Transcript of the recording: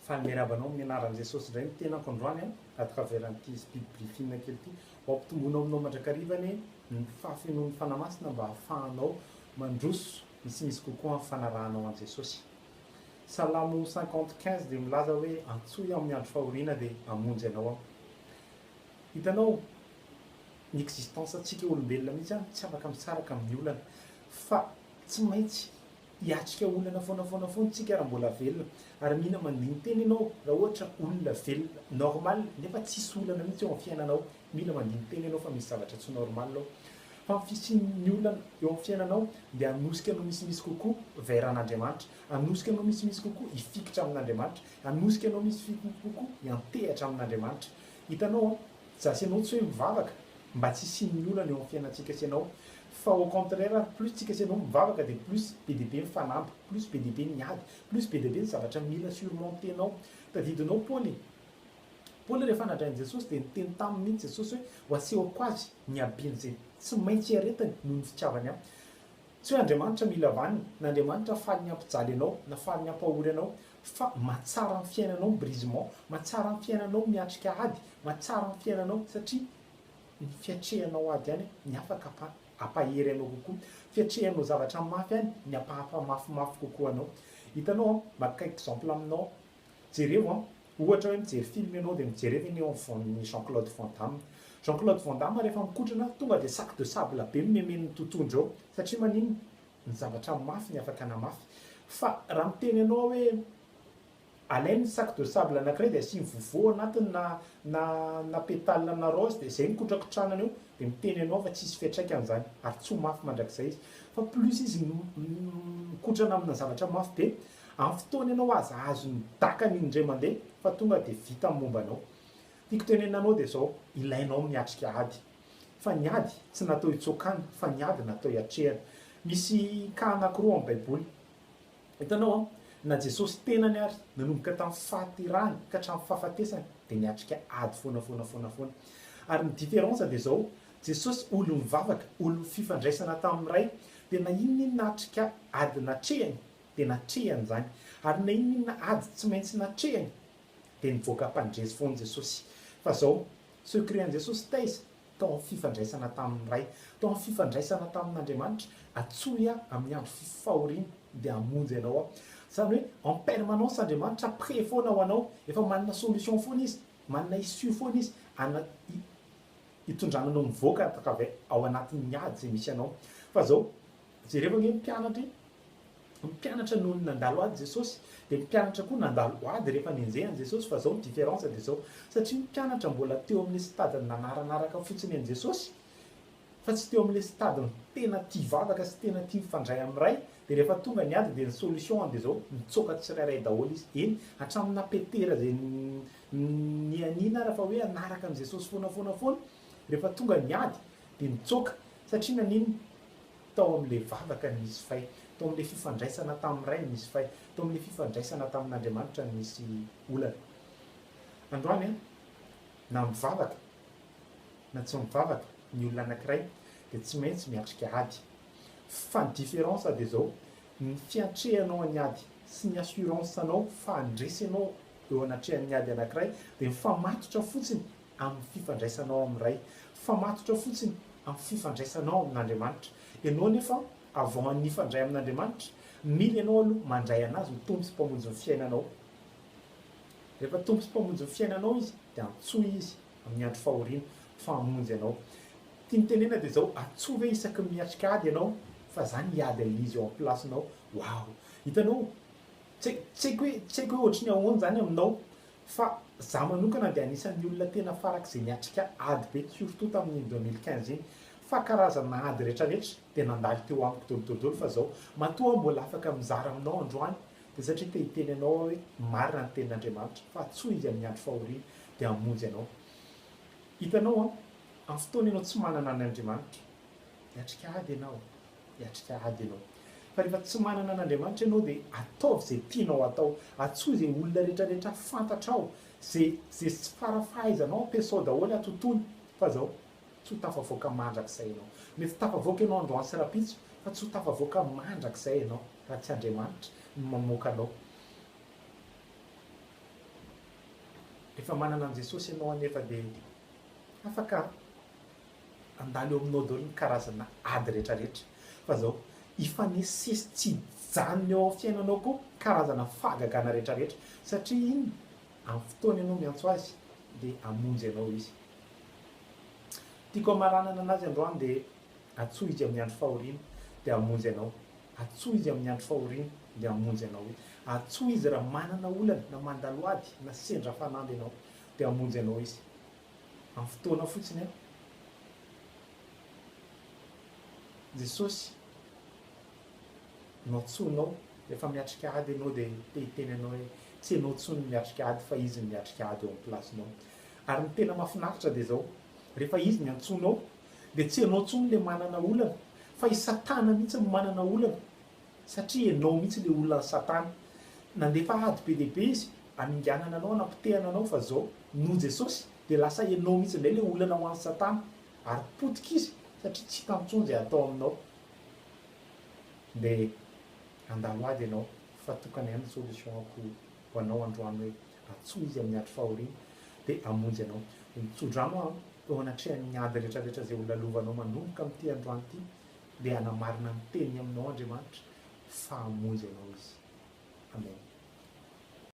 Fanmerabanao amin'ny anaran'i Jesosy indray ny tenako androany a travers an'ity briefing kely ity mampitomboana aminao mandrakarivany ny fahafenoan'ny fanamasina mba hahafahanao mandroso misimisy kokoa amin'ny fanarahanao an' Jesosy. Salamo 50:15 dia milaza hoe antsoy amin'ny andro fahoriana dia hamonjy ianao aho. Hitanao ny existence antsika olombelona mihitsy a tsy afaka misaraka amin'ny olana fa tsy maintsy hiatrika olana foana tsika raha mbola velona ary mihina mandiny teny ianao raha ohatra olona velona normal nefa tsisy olana mihitsy eo amin'ny fiainanao mila mandiny teny ianao fa misy zavatra tsy normal ao fa ny fisian'ny olana eo amin'ny fiainanao dia hanosika anao misimisy kokoa vers an'Andriamanitra, hanosika anao misimisy kokoa hifikitra amin'Andriamanitra, hanosika anao misy kokoa hiantehatra amin'Andriamanitra. Hitanao zasy ianao tsy hoe mivavaka mba tsy hisian'ny olana eo amin'ny fiainantsika sy ianao fa au contraire plus tsika sy ianao mivavaka dia plus be dia be mifanampy, plus be dia be miady, plus be dia be ny zavatra mila surmontenao. Tadidinao Paoly rehefa nandrain'i Jesosy dia niteny taminy mihitsy Jesosy hoe ho asehoko azy ny habean'izay tsy maintsy aretany noho ny fitiavany aminy. Tsy hoe Andriamanitra mila vaniny, n'Andriamanitra faly ny hampijaly anao, na faly ny hampahory anao, fa mahatsara ny fiainanao brisement, mahatsara ny fiainanao miatrika ady, mahatsara ny fiainanao satria ny fiatrehanao ady ihany ny afaka hampahery anao kokoa, fiatrehanao zavatra mafy ihany ny hampamafimafy kokoa anao. Hitanao maka exemple aminao, jereo ohatra hoe mijery film ianao dia mijerevy ny Jean-Claude Van Damme. Jean-Claude Van Damme rehefa mikotrana tonga dia sac de sable be memeny totoindra ao satria manino ny zavatra mafy ny afaka namafy. Fa raha miteny ianao hoe alainy sac de sable anankiray dia asiany vovo anatiny na pétale na rose dia izay mikotrakotrana eo dia miteny ianao fa tsisy fiantraikany izany ary tsy ho mafy mandrakizay izy. Fa plus izy mikotrana amina zavatra mafy be amin'ny fotoana ianao azo ny dakany indray mandeha fa tonga dia vita amin'ny mombanao. Tiako tenenanao dia izao ilainao miatrika ady fa ny ady tsy natao hitsokana fa ny ady natao hiatrehana. Misy ka anankiroa amin'ny baiboly. Hitanao na Jesosy tenany ary nanomboka tamin'ny fahaterahany ka hatramin'ny fahafatesany dia niatrika ady foana. Ary ny différence dia izao, Jesosy olo mivavaka, olo fifandraisana tamin'ny ray dia na inona natrika ady natrehany dia natrehany izany, ary na inona ady tsy maintsy natrehany dia nivoaka mpandresy foana Jesosy. Fa izao secret-n Jesosy taiza tao amin'ny fifandraisana tamin'ny ray, tao amin'ny fifandraisana tamin'Andriamanitra, atsoya amin'ny andro fahoriana dia hamonjy ianao aho. Izany hoe en permanence Andriamanitra prêt foana ho anao, efa manana solution foana izy, manana issue foana izy hitondrananao mivoaka ao anatin'ny ady izay misy anao. Fa izao jereva hoe mpianatra noho ny nandalo ady Jesosy dia mpianatra koa nandalo ady rehefa nienjehany Jesosy. Fa izao ny différence dia izao, satria mpianatra mbola teo amin'ny stadiny nanaraka fotsiny an' Jesosy fa tsy teo amin'ilay stadiny tena tia vavaka sy tena tia mifandray amin'ny ray, dia rehefa tonga ny ady dia ny solution dia izao mitsoka tsirairay daholo izy. Eny hatramin'ny napetera izay ny anina raha fa hoe anaraka an' Jesosy foana rehefa tonga ny ady dia mitsoka satria nanino tao amin'ilay vavaka ny misy fay, tao amin'ilay fifandraisana tamin'ny ray ny misy fay, tao amin'ilay fifandraisana tamin'Andriamanitra ny misy olana. Androany na mivavaka na tsy mivavaka ny olona anankiray dia tsy maintsy miatrika ady. Fa ny différence dia izao, ny fiatrehanao any ady sy ny assurance anao fa handresy ianao eo anatrehan'ny ady anankiray dia mifamatotra fotsiny amin'ny fifandraisanao amin'ny ray, mifamatotra fotsiny amin'ny fifandraisanao amin'Andriamanitra. Ianao nefa avant ny fandray amin'Andriamanitra mila ianao aloha mandray anazy ho tompo sy mpamonjy ny fiainanao. Rehefa tompo sy mpamonjy ny fiainanao izy dia antsoy izy amin'ny andro fahoriana fa hamonjy ianao. Tia mitenena dia izao, atsoy hoe isaky miatrika ady ianao fa zany hiady an'izy eo amin'ny placenao. Wow! Hitanao tsy haiko hoe ohatry ny ahoana izany aminao fa za manokana dia anisan'ny olona tena farak'izay niatrika ady be surtout tamin'ny 2015 iny. Fa karazana ady rehetrarehetra dia nandalo teo amiko daholo fa izao matoa mbola afaka mizara aminao androany dia satria te hiteny ianao hoe marina ny tenin'Andriamanitra fa atsoy izy amin'ny andro fahoriana dia hamonjy ianao. Hitanao amin'ny fotoana ianao tsy manana an'Andriamanitra hiatrika ady ianao. Fa rehefa tsy manana an'Andriamanitra ianao dia ataovy izay tianao atao, atsoy izay olona rehetrarehetra fantatrao, izay tsy farafahaizanao ampiasao daholo atontony. Fa izao tsy ho tafavoaka mandrakizay ianao. Mety tafavoaka ianao androany sy rapitso fa tsy ho tafavoaka mandrakizay ianao raha tsy Andriamanitra no mamoaka anao. Rehefa manana an' Jesosy ianao anefa dia afaka andalo eo aminao daholo ny karazana ady rehetrarehetra. Fa zao ifanesesy tsy janona eo amin'ny fiainanao koa karazana fahagagana rehetrarehetra satria iny amin'ny fotoana ianao miantso azy dia hamonjy ianao izy. Tiako amaranana anazy androany dia atsoa izy amin'ny andro fahoriana dia hamonjy ianao. Atsoa izy amin'ny andro fahoriana dia hamonjy ianao izy. Atsoa izy raha manana olana na mandalo ady na sendra fanamby ianao dia hamonjy ianao izy. Amin'ny fotoana fotsiny a Jesosy no tsonao rehefa miatrika ady ianao dia te-hiteny ianao hoe tsy ianao tsony miatrika ady fa izy ny miatrika ady eo amin'ny plasinao. Ary ny tena mahafinaritra dia zao, rehefa izy ny antsonao dia tsy ianao tsony le manana olana fa i Satana mihitsy ny manana olana satria ianao mihitsy le olona Satana. Nandefa ady be dehibe izy haninganana anao hanampitehana anao fa zao no Jesosy dia lasa ianao mihitsy indray le olana ho an'ny Satana ary potika izy satria tsy hita intsony izay atao aminao. Dia andalo ady ianao fa tokana ihany ny solution-ako ho anao androany hoe atsoa izy amin'ny andro fahoriana dia hamonjy ianao. Mitso-drano eo anatrehan'ny ady rehetrarehetra izay ho lalovanao manomboka amin'ity androany ity dia hanamarina ny teniny aminao Andriamanitra fa hamonjy ianao izy. Amen.